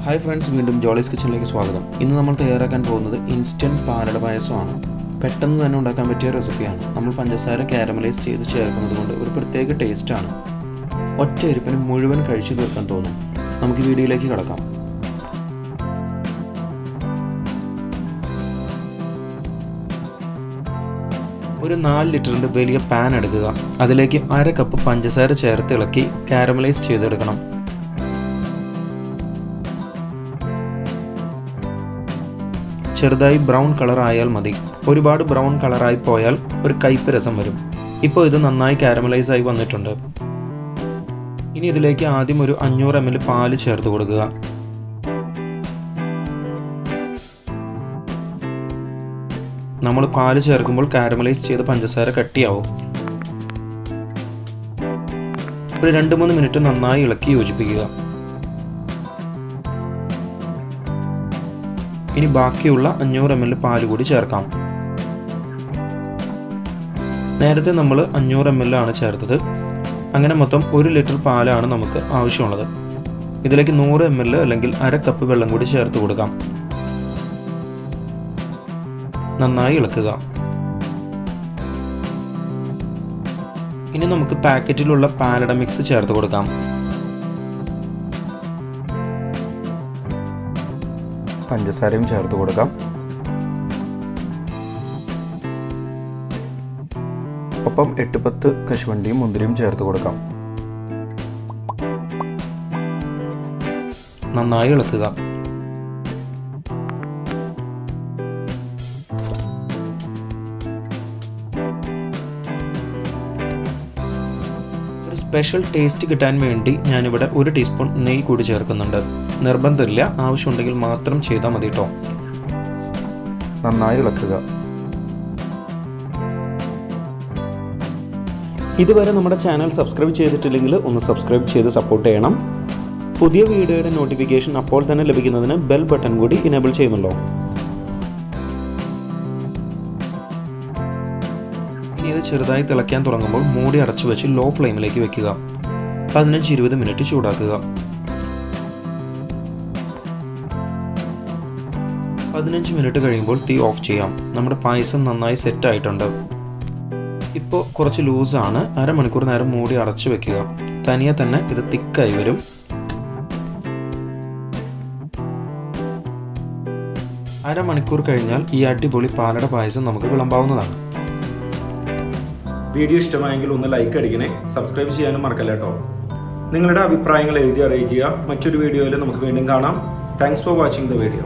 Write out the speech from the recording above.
Hi friends, വീണ്ടും ജോളീസ് കിച്ചണിലേക്ക് സ്വാഗതം. ഇന്ന് നമ്മൾ തയ്യാറാക്കാൻ പോകുന്നത് ഇൻസ്റ്റന്റ് പാലട പായസമാണ്. പെട്ടെന്ന് തന്നെ ഉണ്ടാക്കാൻ പറ്റിയ റെസിപ്പിയാണ്. നമ്മൾ പഞ്ചസാര കാരമലൈസ് ചെയ്ത് ചേർക്കുന്നത് കൊണ്ട് ഒരു പ്രത്യേക ടേസ്റ്റ് ആണ്. ഒറ്റ ഇരിപ്പിന് മുഴുവൻ കഴിച്ചു തീർക്കാൻ തോന്നും. നമുക്ക് വീഡിയോയിലേക്ക് കടക്കാം. ഒരു 4 ലിറ്ററിന്റെ വലിയ പാൻ എടുക്കുക. അതിലേക്ക് 1/2 കപ്പ് പഞ്ചസാര ചേർത്ത് ഇളക്കി കാരമലൈസ് ചെയ്തെടുക്കണം. ചെറുതായി ബ്രൗൺ കളർ ആയാൽ മതി. ഒരുപാട് ബ്രൗൺ കളറായി പോയാൽ ഒരു കയ്പ്പ് രസം വരും. ഇപ്പോൾ ഇത് നന്നായി കാരമലൈസ് ആയി വന്നിട്ടുണ്ട്. ഇനി ഇതിലേക്ക് ആദ്യം ഒരു 500 ml പാല് ചേർത്ത് കൊടുക്കുക. നമ്മൾ പാല് ചേർക്കുമ്പോൾ കാരമലൈസ് ചെയ്ത പഞ്ചസാര കട്ടിയാവും. ഒരു 2-3 മിനിറ്റ് നന്നായി ഇളക്കി യോജിപ്പിക്കുക. ഇനി ബാക്കിയുള്ള 500 ml പാല് കൂടി ചേർക്കാം. നേരത്തെ നമ്മൾ 500 ml ആണ് ചേർത്തത്. അങ്ങനെ മൊത്തം 1 ലിറ്റർ പാലാണ് നമുക്ക് ആവശ്യമുള്ളത്. ഇതിലേക്ക് 100 ml അല്ലെങ്കിൽ 1/2 കപ്പ് വെള്ളം കൂടി ചേർത്ത് കൊടുക്കാം. നന്നായി ഇളക്കുക. ഇനി നമുക്ക് പാക്കറ്റിലുള്ള പാലട മിക്സ് ചേർത്ത് കൊടുക്കാം. പഞ്ചസാരയും ചേർത്ത് കൊടുക്കാം. ഒപ്പം 8-10 കശുവണ്ടിയും മുന്തിരിയും ചേർത്ത് കൊടുക്കാം. നന്നായി ഇളക്കുക. ഒരു സ്പെഷ്യൽ ടേസ്റ്റ് കിട്ടാൻ വേണ്ടി ഞാനിവിടെ 1 ടീസ്പൂൺ നെയ്യ് കൂടി ചേർക്കുന്നുണ്ട്. നിർബന്ധമില്ല, ആവശ്യമുണ്ടെങ്കിൽ മാത്രം ചെയ്താൽ മതി കേട്ടോ. നന്നായി ഇളക്കുക. ഇതുവരെ നമ്മുടെ ചാനൽ സബ്സ്ക്രൈബ് ചെയ്തിട്ടില്ലെങ്കിൽ ഒന്ന് സബ്സ്ക്രൈബ് ചെയ്ത് സപ്പോർട്ട് ചെയ്യണം. പുതിയ വീഡിയോയുടെ നോട്ടിഫിക്കേഷൻ അപ്പോൾ തന്നെ ലഭിക്കുന്നതിന് ബെൽ ബട്ടൺ കൂടി ഇനേബിൾ ചെയ്യുമല്ലോ. ഇനി ഇത് ചെറുതായി തിളയ്ക്കാൻ തുടങ്ങുമ്പോൾ മൂടി അടച്ചു വെച്ച് ലോ ഫ്ലെയിമിലേക്ക് വെക്കുക. 15-20 മിനിറ്റ് ചൂടാക്കുക. 15 മിനിറ്റ് കഴിയുമ്പോൾ തീ ഓഫ് ചെയ്യാം. നമ്മുടെ പായസം നന്നായി സെറ്റ് ആയിട്ടുണ്ട്. ഇപ്പോൾ കുറച്ച് ലൂസാണ്. അരമണിക്കൂർ നേരം മൂടി അടച്ചു വെക്കുക. തനിയെ തന്നെ ഇത് തിക്കായി വരും. അരമണിക്കൂർ കഴിഞ്ഞാൽ ഈ അടിപൊളി പാലട പായസം നമുക്ക് വിളമ്പാവുന്നതാണ്. വീഡിയോ ഇഷ്ടമായെങ്കിൽ ഒന്ന് ലൈക്ക് അടിക്കണേ. സബ്സ്ക്രൈബ് ചെയ്യാനും മറക്കല്ല കേട്ടോ. നിങ്ങളുടെ അഭിപ്രായങ്ങൾ എഴുതി അറിയിക്കുക. മറ്റൊരു വീഡിയോയിൽ നമുക്ക് വീണ്ടും കാണാം. Thanks for watching the video.